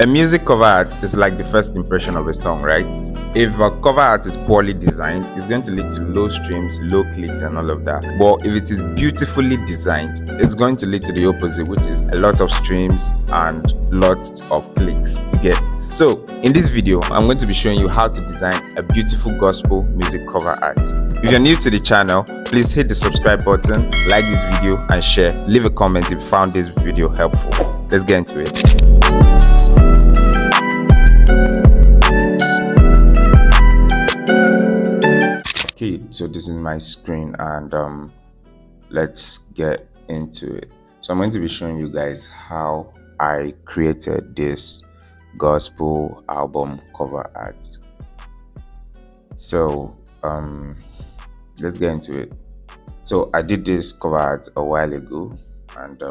A music cover art is like the first impression of a song, right? If a cover art is poorly designed, it's going to lead to low streams, low clicks, and all of that. But if it is beautifully designed, it's going to lead to the opposite, which is a lot of streams and lots of clicks. You get? So, in this video, I'm going to be showing you how to design a beautiful gospel music cover art. If you're new to the channel, please hit the subscribe button, like this video, and share. Leave a comment if you found this video helpful. Let's get into it. Okay, so this is my screen, and let's get into it. So I'm going to be showing you guys how I created this gospel album cover art. So let's get into it. So I did this cover art a while ago, and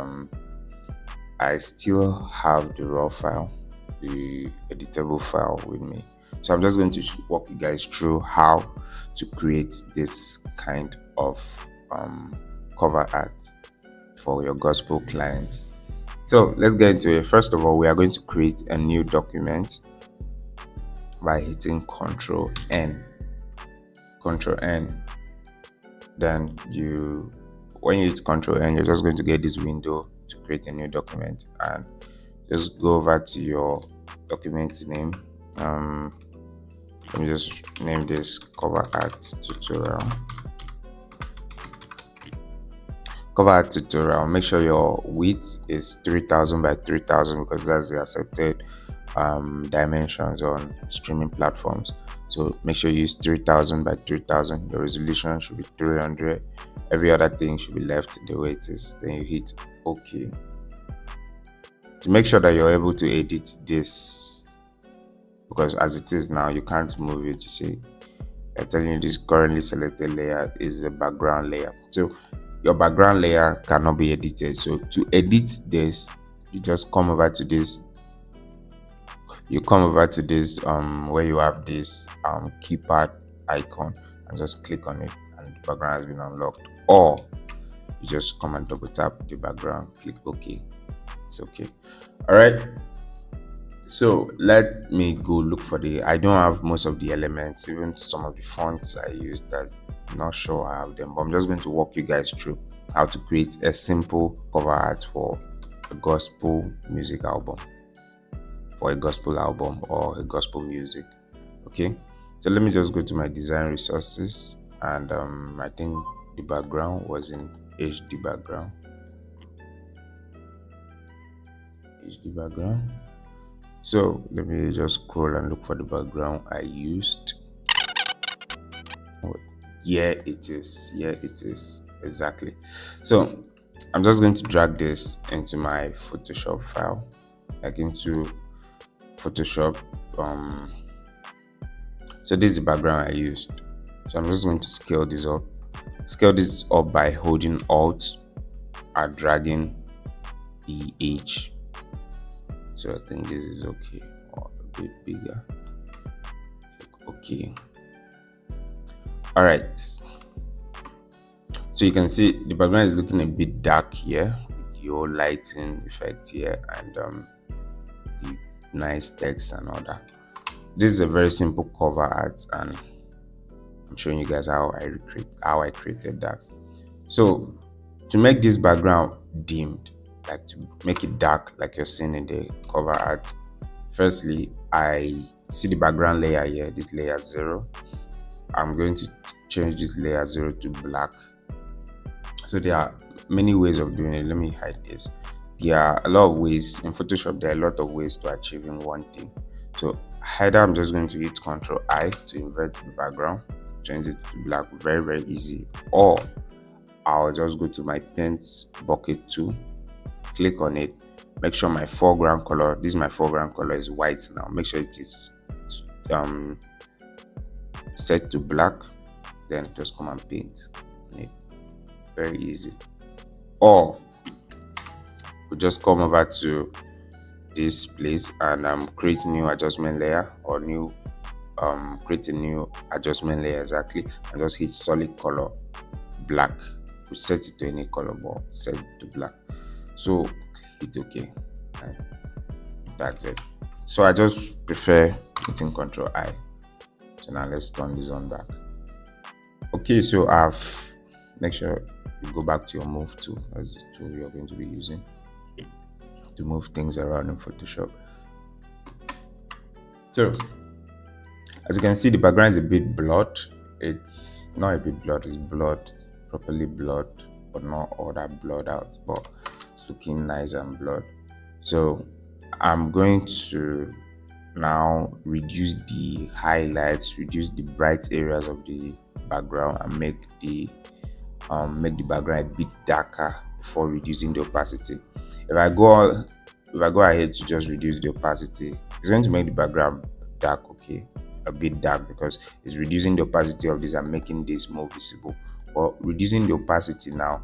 I still have the raw file, the editable file with me. So I'm just going to walk you guys through how to create this kind of cover art for your gospel clients. So let's get into it. First of all, we are going to create a new document by hitting Control N. Then when you hit Control N, you're just going to get this window to create a new document, and just go over to your document name. Let me just name this cover art tutorial. Cover art tutorial. Make sure your width is 3000 by 3000 because that's the accepted dimensions on streaming platforms. So make sure you use 3000 by 3000. Your resolution should be 300. Every other thing should be left the way it is. Then you hit OK. To make sure that you're able to edit this, because as it is now, you can't move it. You see, I'm telling you, this currently selected layer is a background layer. So your background layer cannot be edited. So to edit this, you just come over to this. You come over to this where you have this keypad icon and just click on it, and the background has been unlocked. Or you just come and double tap the background, click OK. It's okay. All right. So let me go look for I don't have most of the elements, even some of the fonts I used that I'm not sure I have them, but I'm just going to walk you guys through how to create a simple cover art for a gospel music album, or a gospel music. Okay, so let me just go to my design resources, and I think the background was in HD background. So let me just scroll and look for the background I used. Yeah, it is exactly. So I'm just going to drag this into my Photoshop file, like into Photoshop. So this is the background I used. So I'm just going to scale this up by holding Alt and dragging the H. So I think this is okay, or a bit bigger. Okay. All right. So you can see the background is looking a bit dark here, with the whole lighting effect here, and the nice text and all that. This is a very simple cover art, and I'm showing you guys how I created that. So to make this background dimmed, like to make it dark like you're seeing in the cover art, firstly, I see the background layer here, this layer 0. I'm going to change this layer 0 to black. So there are many ways of doing it. Let me hide this. There are a lot of ways in Photoshop. There are a lot of ways to achieving one thing. So either I'm just going to hit Ctrl I to invert the background, change it to black, very, very easy. Or I'll just go to my paint bucket tool, click on it, make sure my foreground color, this is my foreground color, is white now. Make sure it is set to black, then just come and paint it. Very easy. Or we just come over to this place and create a new adjustment layer, or create a new adjustment layer exactly, and just hit solid color black. We set it to any color, but set it to black. So hit OK, and that's it. So I just prefer hitting Control I. So now let's turn this on back. Okay, so I've make sure you go back to your move tool. That's the tool you're going to be using to move things around in Photoshop. So as you can see, the background is a bit blurred. It's not a bit blurred, it's blurred, properly blurred, but not all that blurred out, but it's looking nice and blurred. So I'm going to now reduce the highlights, reduce the bright areas of the background, and make the background a bit darker before reducing the opacity. If I go ahead to just reduce the opacity, it's going to make the background dark, okay, a bit dark, because it's reducing the opacity of this and making this more visible. But reducing the opacity now,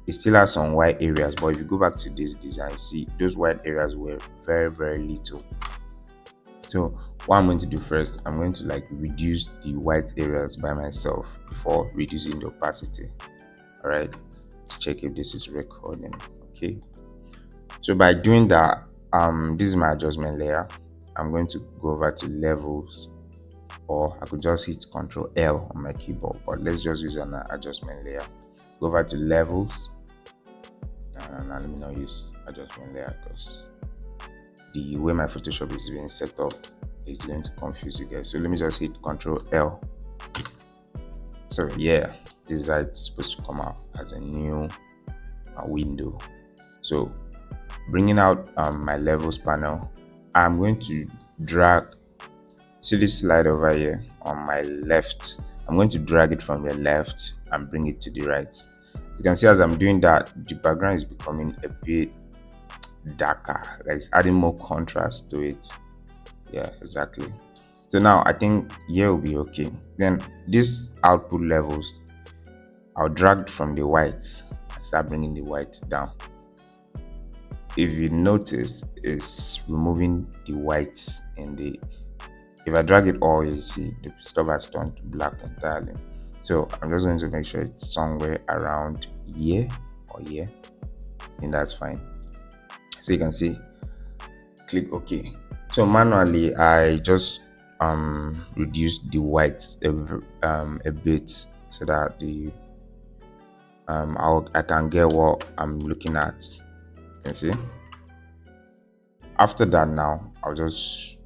it still has some white areas, but if you go back to this design, you see those white areas were very, very little. So what I'm going to do first, I'm going to like reduce the white areas by myself before reducing the opacity. All right, to check if this is recording. Okay, so by doing that, this is my adjustment layer. I'm going to go over to levels, or I could just hit Control L on my keyboard, but let's just use an adjustment layer. Go over to levels, and let me not use adjustment layer because the way my Photoshop is being set up is going to confuse you guys. So let me just hit Control L. So yeah, this is how it's supposed to come out as a new window. So bringing out my levels panel, I'm going to drag, see this slide over here on my left. I'm going to drag it from the left and bring it to the right. You can see as I'm doing that, the background is becoming a bit darker, like it's adding more contrast to it. Yeah, exactly. So now I think here will be okay. Then these output levels, I'll drag from the white and start bringing the white down. If you notice, it's removing the whites in the, if I drag it all, you see the stuff has turned to black entirely. So I'm just going to make sure it's somewhere around here or here, and that's fine. So you can see, click OK. So manually I just reduce the whites a bit so that the I can get what I'm looking at. You can see. After that, now I'll just,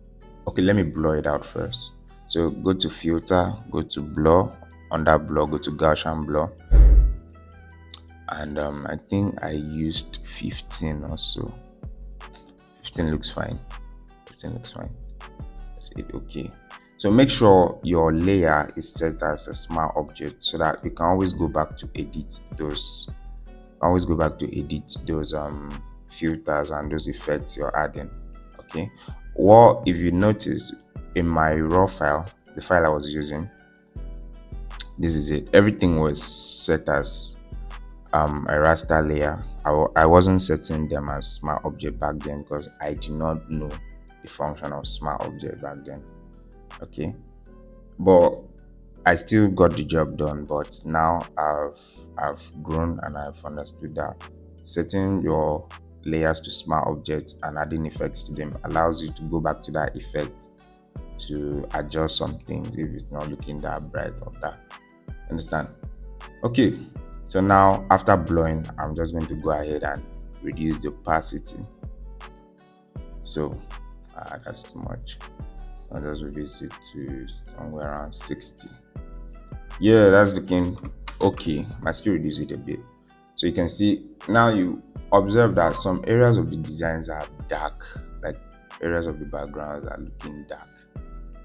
okay, let me blur it out first. So go to filter, go to blur, under blur go to Gaussian blur, and I think I used 15 or so. 15 looks fine. 15 looks fine. Let's hit OK. So make sure your layer is set as a smart object so that you can always go back to edit those. Filters and those effects you're adding. Okay. Well, if you notice in my raw file, the file I was using, this is it. Everything was set as a raster layer. I wasn't setting them as smart object back then because I did not know the function of smart object back then. Okay, but I still got the job done. But now I've grown and I've understood that setting your layers to smart objects and adding effects to them allows you to go back to that effect to adjust some things if it's not looking that bright or that. Understand? Okay, so now after blowing, I'm just going to go ahead and reduce the opacity. So that's too much. I'll just reduce it to somewhere around 60. Yeah, that's looking okay. I still reduce it a bit. So you can see now, you observe that some areas of the designs are dark, like areas of the backgrounds are looking dark,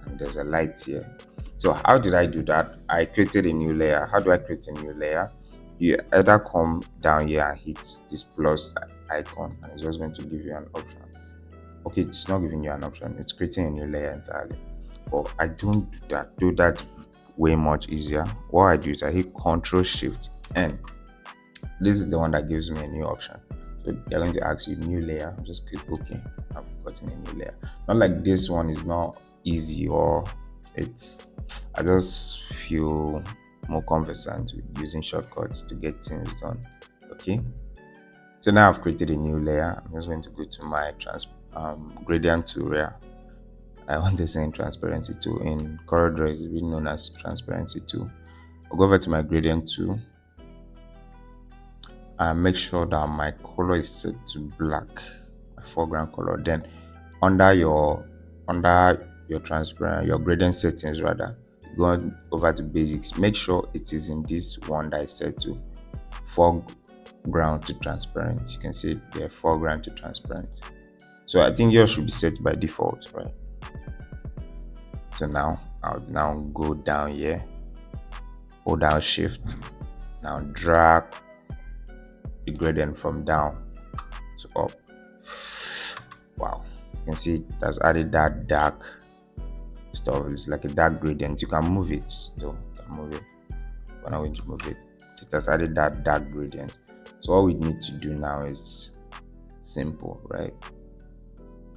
and there's a light here. So how did I do that? I created a new layer. How do I create a new layer? You either come down here and hit this plus icon, and it's just going to give you an option. Okay, it's not giving you an option, it's creating a new layer entirely. But I don't do that. Do that way much easier. What I do is I hit Control Shift N. This is the one that gives me a new option. So they're going to ask you new layer. Just click OK. I've gotten a new layer. Not like this one is not easy, or it's, I just feel more conversant with using shortcuts to get things done. Okay. So now I've created a new layer. I'm just going to go to my gradient tool. Yeah, I want to say in transparency tool. In CorelDRAW, it's really known as transparency tool. I'll go over to my gradient tool and make sure that my color is set to black, my foreground color. Then under your transparent, your gradient settings rather, go over to basics. Make sure it is in this one that is set to foreground to transparent. You can see the foreground to transparent. So I think yours should be set by default, right? So now I'll now go down here, hold down shift, now drag the gradient from down to up. Wow, you can see it has added that dark stuff. It's like a dark gradient. You can move it though. You can move it. We're not going to move it. It has added that dark gradient. So all we need to do now is simple, right?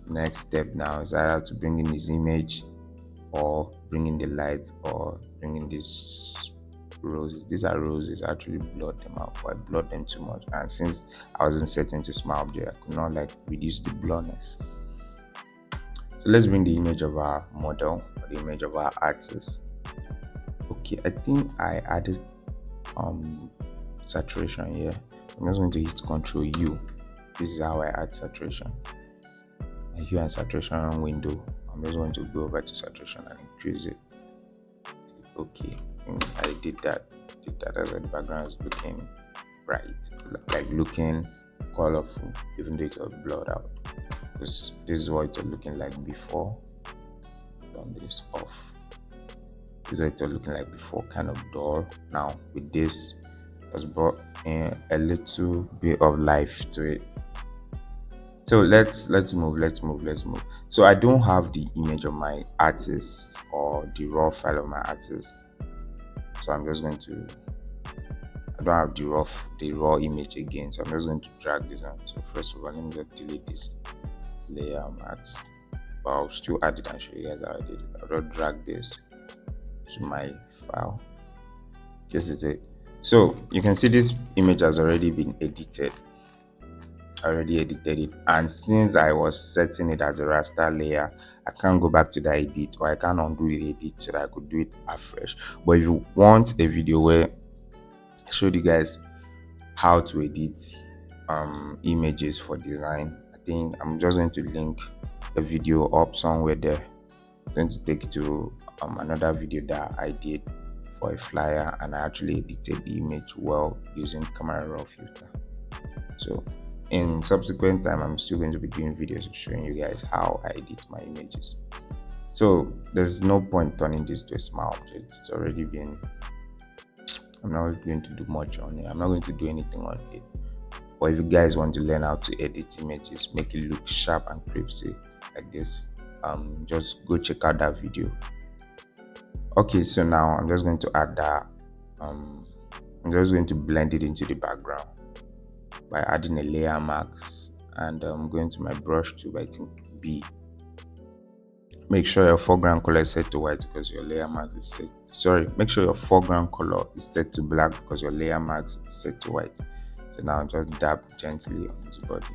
Next step now is either to bring in this image or bring in the light or bring in these roses. These are roses. I actually blurred them out, but I blurred them too much. And since I wasn't set into small object, I could not like reduce the blurriness. So let's bring the image of our model or the image of our artist. Okay, I think I added saturation here. I'm just going to hit Ctrl U. This is how I add saturation. A hue and saturation window. I'm just going to go over to saturation and increase it. Okay, I did that. As the background is looking bright, like looking colorful, even though it was blurred out. Because this is what it was looking like before. Turn this off. This is what it was looking like before, kind of dull. Now with this, has brought in a little bit of life to it. So let's move. So I don't have the image of my artist or the raw file of my artist. So I'm just going to, I don't have the raw image again. So I'm just going to drag this on. So first of all, let me just delete this layer matte. But I'll still add it and show you guys how I did it. I'll just drag this to my file. This is it. So you can see this image has already been edited. I already edited it, and since I was setting it as a raster layer, I can't go back to the edit, or I can't undo the edit so that I could do it afresh. But if you want a video where I showed you guys how to edit images for design, I think I'm just going to link a video up somewhere there. I'm going to take you to another video that I did for a flyer, and I actually edited the image well using Camera Raw filter. So in subsequent time, I'm still going to be doing videos showing you guys how I edit my images. So there's no point turning this to a small object. It's already been, I'm not going to do much on it. I'm not going to do anything on it. But if you guys want to learn how to edit images, make it look sharp and crispy like this, just go check out that video. Okay, so now I'm just going to add that, I'm just going to blend it into the background by adding a layer mask, and I'm going to my brush tool, I think B. Make sure your foreground color is set to white because your layer mask is set. Sorry, make sure your foreground color is set to black because your layer mask is set to white. So now just dab gently on this body.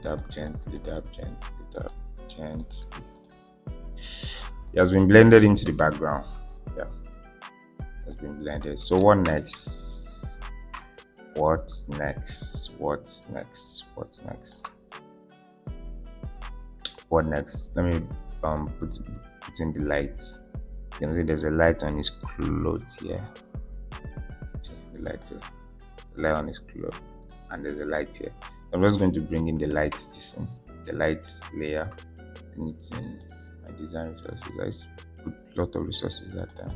Dab gently, dab gently, dab gently. It has been blended into the background. Yeah, it has been blended. So what next? What's next? What's next? What's next? What next? Let me put in the lights. You can see there's a light on his clothes here. The light here. The light on his clothes, and there's a light here. I'm just going to bring in the light, the light layer, and it's in my design resources. I used to put a lot of resources that time.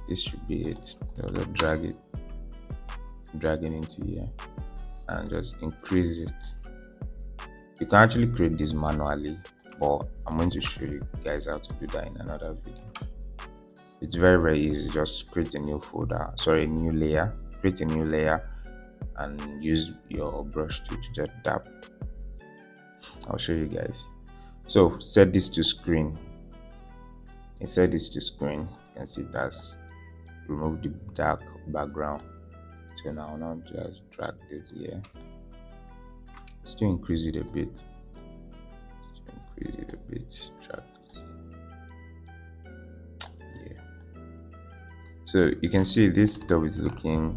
This should be it. I'll just drag it into here and just increase it. You can actually create this manually, but I'm going to show you guys how to do that in another video. It's very easy. Just create a new folder, a new layer, create a new layer, and use your brush tool to just dab. I'll show you guys. So set this to screen. Set this to screen. You can see that's remove the dark background. So now just drag this here. Still increase it a bit. So you can see this stuff is looking,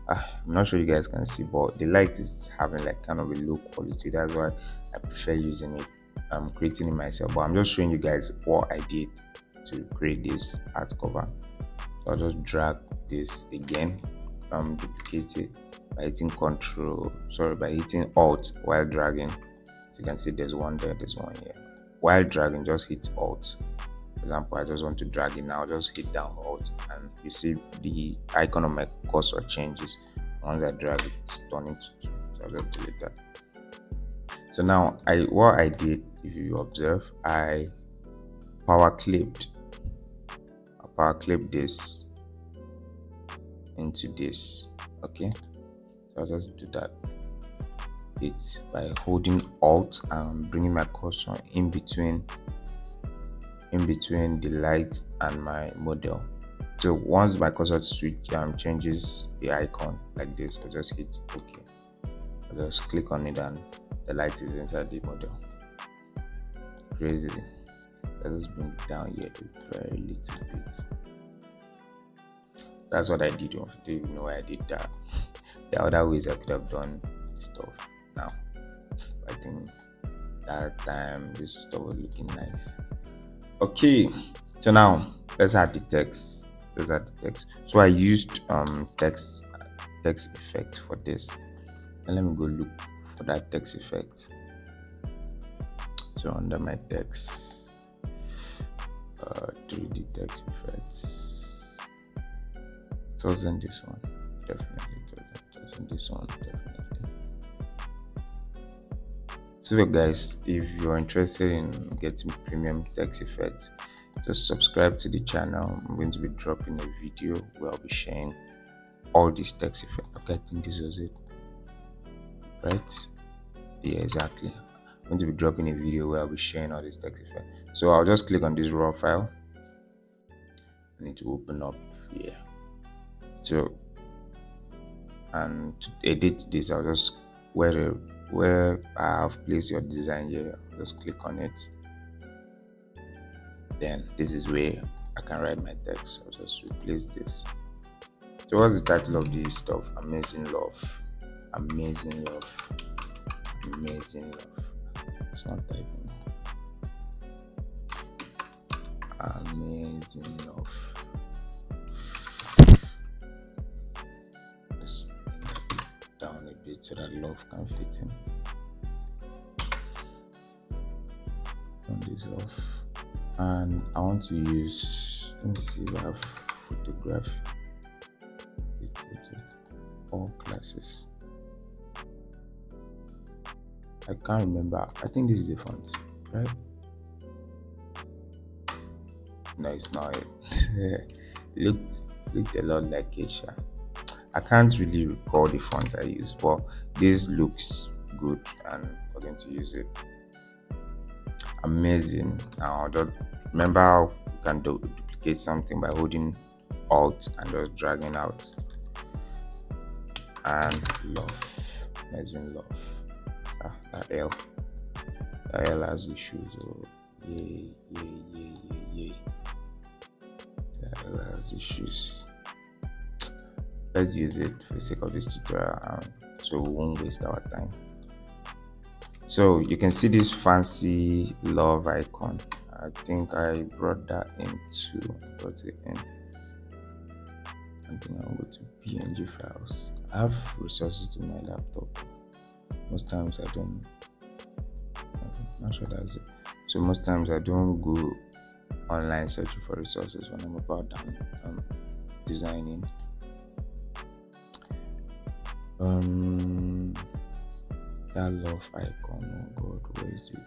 I'm not sure you guys can see, but the light is having like kind of a low quality. That's why I prefer using it. I'm creating it myself, but I'm just showing you guys what I did to create this art cover. So I'll just drag this again, duplicate it by hitting by hitting Alt while dragging. So you can see there's one there, there's one here. While dragging, just hit Alt. For example, I just want to drag it now, just hit down Alt, and you see the icon of my cursor changes. Once I drag it, it's turning to 2. So I'll just delete that. So now what I did, if you observe, I power clipped this into this. Okay, so I'll just do that. It's by holding Alt and bringing my cursor in between the light and my model. So once my cursor changes the icon like this, I just hit OK. I just click on it and the light is inside the model. Crazy. I just bring it down here a very little bit. That's what I did. I don't even know why I did that. There are other ways I could have done stuff. Now, I think that time this stuff was looking nice. Okay, so now let's add the text. So I used text effect for this, and let me go look for that text effect. So under my text, 3D text effects. It wasn't this one, definitely. It wasn't this one, definitely. So guys, if you're interested in getting premium text effects, just subscribe to the channel. I'm going to be dropping a video where I'll be sharing all these text effects. Okay, I think this was it, right? Yeah, exactly. I'm going to be dropping a video where I'll be sharing all these text effects. So I'll just click on this raw file. I need to open up here. So, and to edit this, I'll just where I have placed your design here, just click on it. Then this is where I can write my text. I'll just replace this. So what's the title of this stuff? Amazing love. Amazing love. Amazing love. It's not typing. Amazing love. Just bring that down a bit so that love can fit in. Turn this off. And I want to use, let me see if I have photography. All classes. I can't remember. I think this is the font, right? No, it's not it. looked a lot like it. I can't really recall the font I used, but this looks good and we're going to use it. Amazing. Now remember how you can duplicate something by holding Alt and just dragging out. And love. Amazing love. That L has issues. Oh, yeah. That L has issues. Let's use it for the sake of this tutorial, so we won't waste our time. So you can see this fancy love icon. I think I brought that into I think I'll go to PNG files. I have resources in my laptop. Most times I don't. I'm not sure that's it. So most times I don't go online searching for resources when I'm about done designing. That love icon. Oh God, where is it?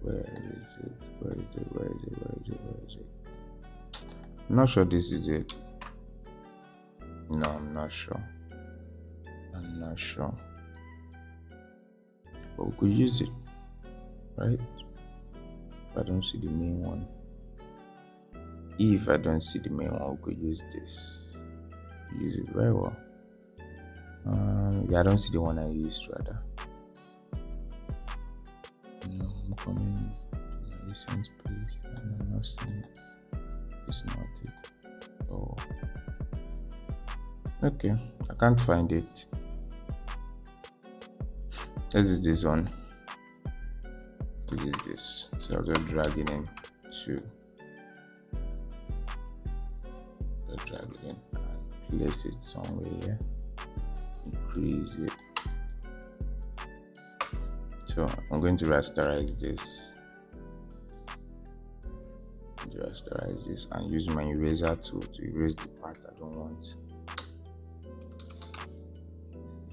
Where is it? I'm not sure this is it. No, I'm not sure. But we could use it, right? If I don't see the main one. If I don't see the main one, we could use this. Use it very well. I don't see the one I used rather. No, I'm coming. Recent please. I'm not seeing it. It's not it. Oh, okay. I can't find it. Let's do this one. Let's do this. So I'll just drag it in to drag it in and place it somewhere here. Increase it. So I'm going to rasterize this. Rasterize this and use my eraser tool to erase the part I don't want.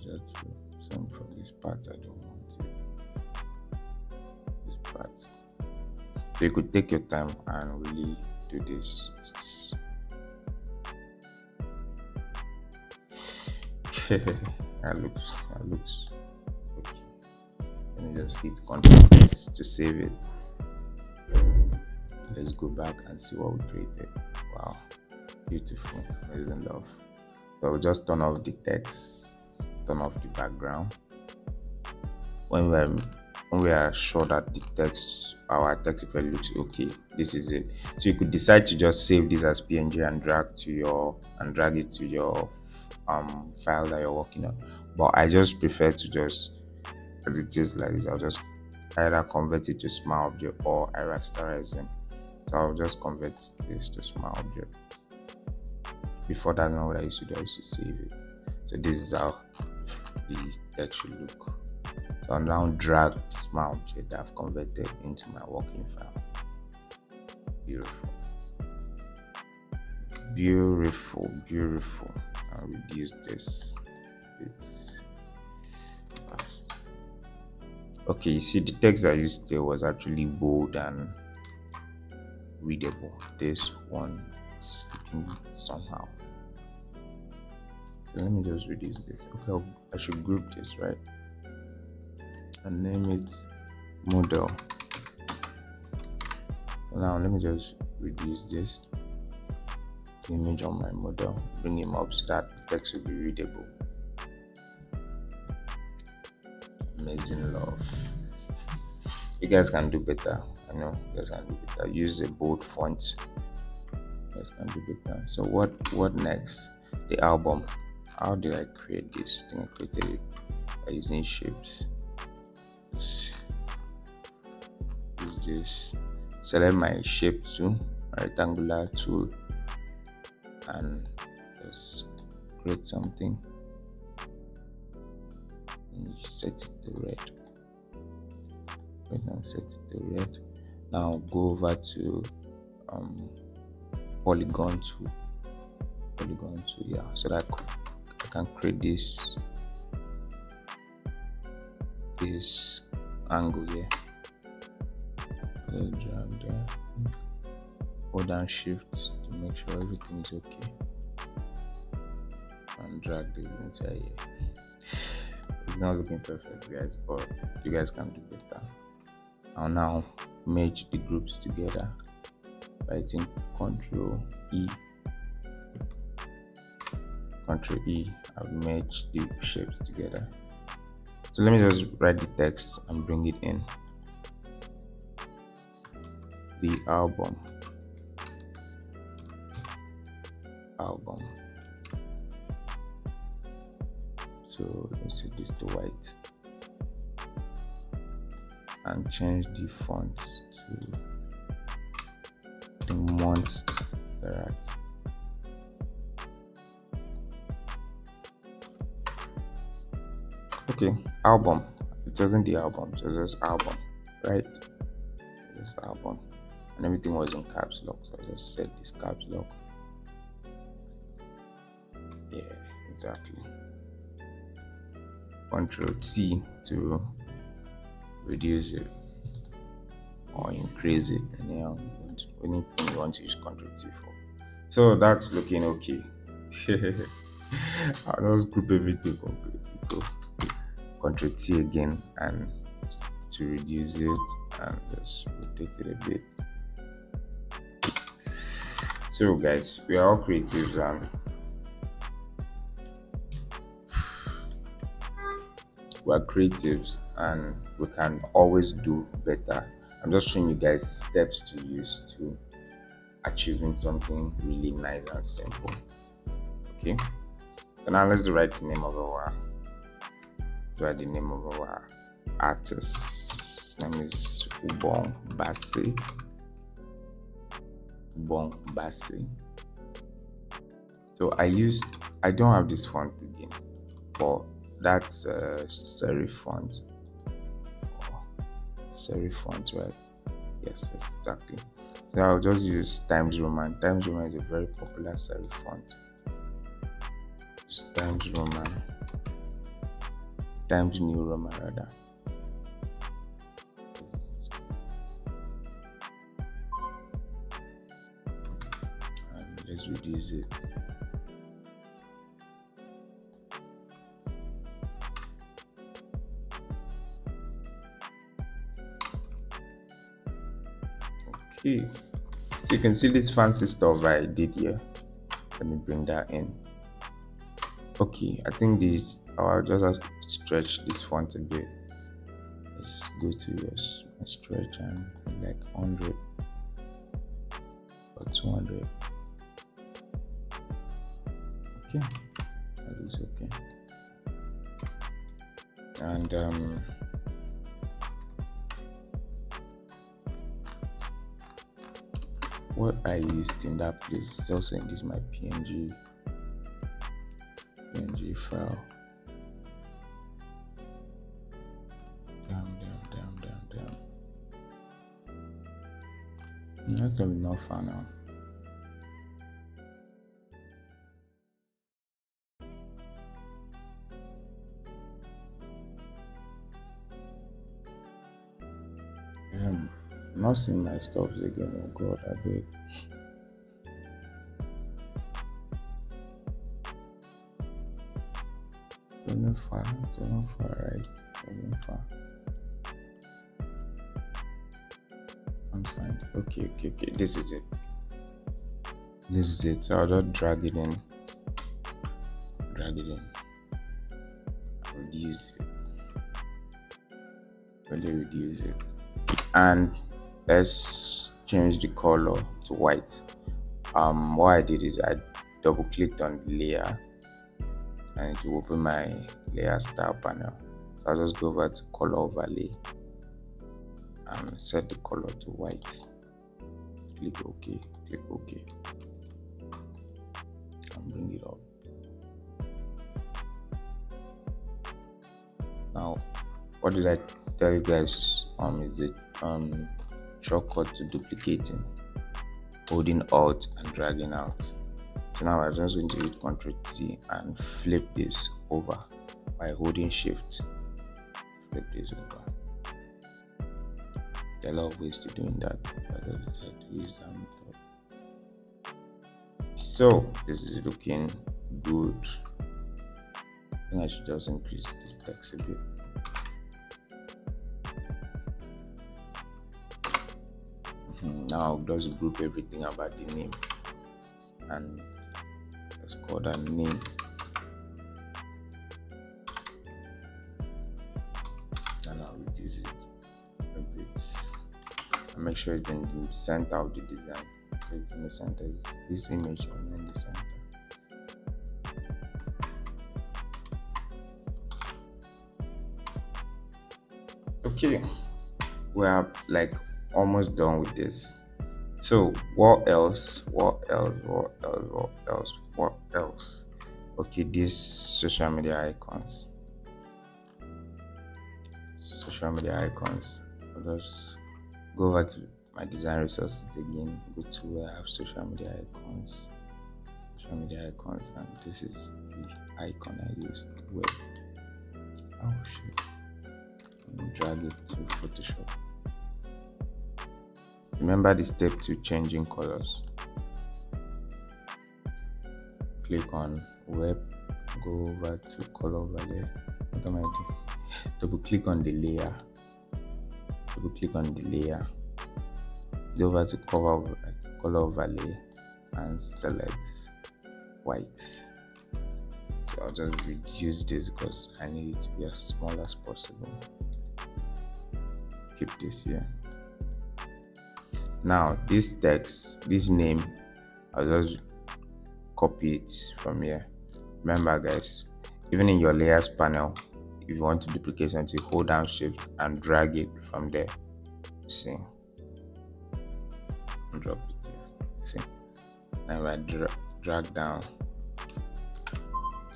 Eraser tool. Some from this part I don't want it. This part. So you could take your time and really do this. that looks okay. Let me just hit Ctrl S to save it. Let's go back and see what we created. Wow, beautiful, amazing love. So we'll just turn off the text, turn off the background. When we are sure that our text effect looks okay, this is it. So you could decide to just save this as PNG and drag it to your file that you're working on. But I just prefer to just, as it is like this, I'll just either convert it to small object or I rasterize them. So I'll just convert this to small object. Before that, now what I used to do, I used to save it. So this is how the text should look. So I'll now drag the small object that I've converted into my working file. Beautiful. Beautiful. I'll reduce this. It's fast. Okay, you see the text I used there was actually bold and readable. This one is looking somehow. So let me just reduce this. Okay, I should group this, right? And name it model. Now let me just reduce this image on my model, bring him up so that the text will be readable. Amazing love. You guys can do better. I know you guys can do better. Use a bold font. You guys can do better. So what next? The album. How did I create this thing? I created it by using shapes. Use this. Select my shape tool, my rectangular tool, and just create something. And set it to red. And set it to red. Now go over to polygon tool. Yeah, so that I can create this angle here. Drag there. Hold down shift to make sure everything is okay. And drag this inside here. It's not looking perfect, guys, but you guys can do better. I'll now merge the groups together by hitting Ctrl E. I've merged the shapes together. So let me just write the text and bring it in. The album. So let's set this to white and change the font to the month. Right. Okay, album. It wasn't the album, so it was album, right? This album, and everything was in caps lock, so I just set this caps lock. Yeah, exactly. Ctrl C to reduce it or increase it. Anything you want to use Ctrl T for. So that's looking okay. I'll just group everything completely. Ctrl T again and to reduce it and just rotate it a bit. So guys, we are all creatives and we can always do better. I'm just showing you guys steps to use to achieving something really nice and simple. Okay, so now let's write the name of our artist. His name is Ubong Basi. So I don't have this font again, but that's serif font. Serif font, right? Yes, exactly. So I'll just use Times Roman. Times Roman is a very popular serif font. It's Times Roman. Times New Roman rather. And let's reduce it. Okay, so you can see this fancy stuff I did here. Let me bring that in. Okay, I think I'll just have to stretch this font a bit. Let's go to your stretch and like 100 or 200. Okay, that is okay. And what I used in that place is also in this my PNG file. Down. That's gonna be not fun now. I'm not seeing my stops again. Oh God, I beg. Don't far right. Don't far. I'm fine. Okay. This is it. So I'll just drag it in. Reduce it. Really reduce it. And let's change the color to white. What I did is I double clicked on the layer and it will open my layer style panel. So I'll just go over to color overlay and set the color to white. Click OK. And bring it up. Now, what did I tell you guys is the shortcut to duplicating, holding Alt and dragging out. So now I'm just going to hit Ctrl+T and flip this over by holding Shift. Flip this over. There are a lot of ways to doing that, but I decided to use that method. So this is looking good. I think I should just increase this text a bit. Now just group everything about the name and let's call that name. And I'll reduce it a bit and make sure it's in the center of the design. It's in the center. This image and in the center. Okay, we are like almost done with this. So what else? Okay, these social media icons. I'll just go over to my design resources again. Go to where I have social media icons, and this is the icon I used. Web. Oh shit! Drag it to Photoshop. Remember the step to changing colors. Click on web, go over to color overlay. What am I doing? Double click on the layer. Go over to color overlay and select white. So I'll just reduce this because I need it to be as small as possible. Keep this here. Now this text, this name, I'll just copy it from here. Remember guys, even in your layers panel, if you want to duplicate something, hold down shift and drag it from there. See, and drop it here. See, now I drag down,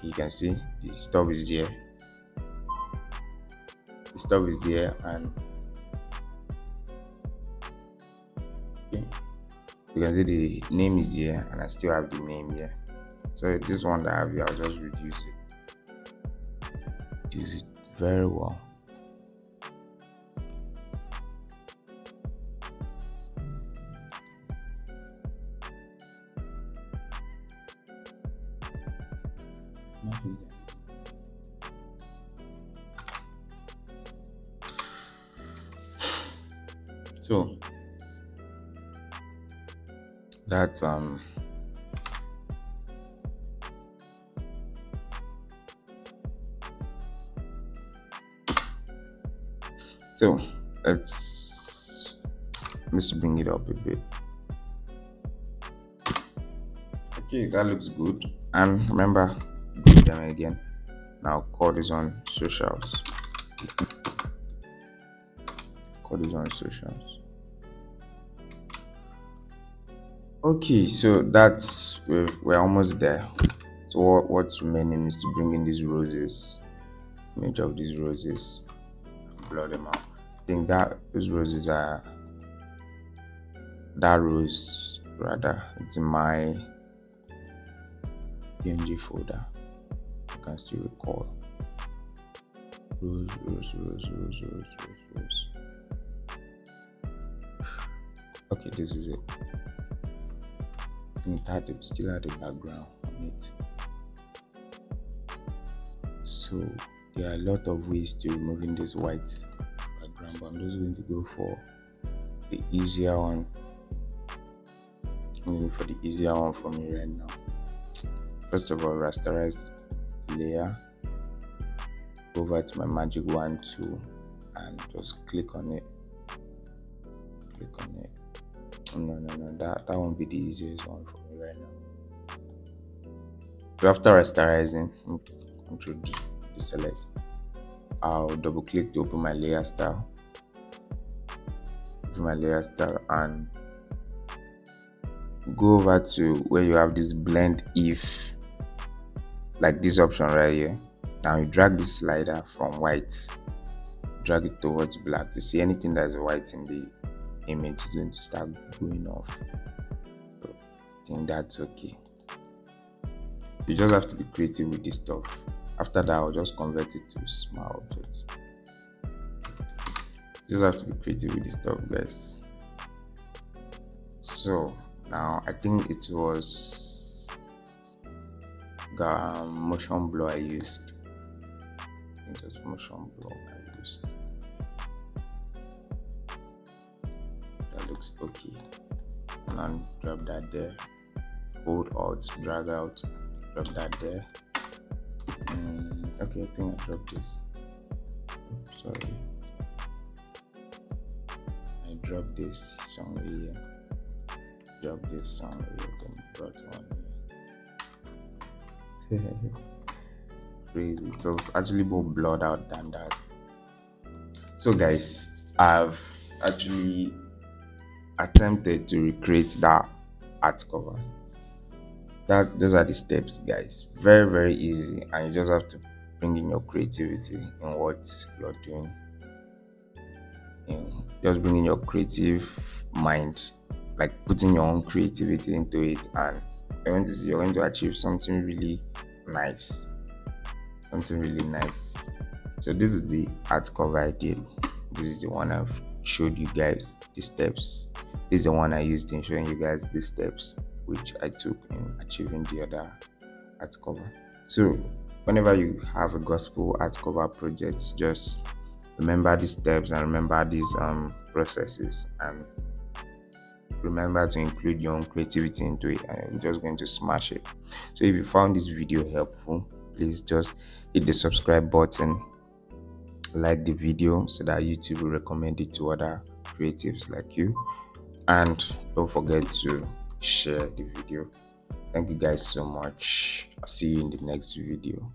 you can see the stuff is there. The stuff is there, and okay, you can see the name is here, and I still have the name here. So this one that I have here, I'll just reduce it very well. So that so let's bring it up a bit. Okay, that looks good. And remember, do them again. Now call this on socials. Call this on socials. Okay, so that's we're almost there. So what's remaining is to bring in these roses, image of these roses, and blur them out. I think that those roses are that rose rather. It's in my PNG folder. I can still recall. Rose. Okay, this is it. It still had a background on it. So there are a lot of ways to removing this white background, but I'm just going to go for the easier one. I'm going for the easier one for me right now. First of all, rasterize layer. Go over to my magic wand tool and just click on it. No, that won't be the easiest one for me right now. So after rasterizing, Ctrl D, deselect. I'll double click to open my layer style. And go over to where you have this blend if, like this option right here. Now you drag this slider from white, drag it towards black. You see anything that is white in the image is going to start going off. So I think that's okay. You just have to be creative with this stuff. After that, I'll just convert it to small objects. You just have to be creative with this stuff, guys. So now I think it was the motion blur I used. It was motion blur I used. That looks okay. And I'll drop that there. Hold Alt, drag out, drop that there. Okay, I think I dropped this. Oops, sorry. I dropped this somewhere here. Drop this somewhere here. Then brought one here. Crazy. It was actually more blurred out than that. So guys, I've actually attempted to recreate that art cover. Those are the steps, guys. Very, very easy, and you just have to bring in your creativity in what you're doing. Just bring in your creative mind, like putting your own creativity into it, and you're going to achieve something really nice. So this is the art cover I did. This is the one I've showed you guys the steps. This is the one I used in showing you guys the steps which I took in achieving the other art cover. So whenever you have a gospel art cover project, just remember these steps and remember these processes, and remember to include your own creativity into it, and you're just going to smash it. So if you found this video helpful, please just hit the subscribe button, like the video so that YouTube will recommend it to other creatives like you. and don't forget to share the video. Thank you guys so much. I'll see you in the next video.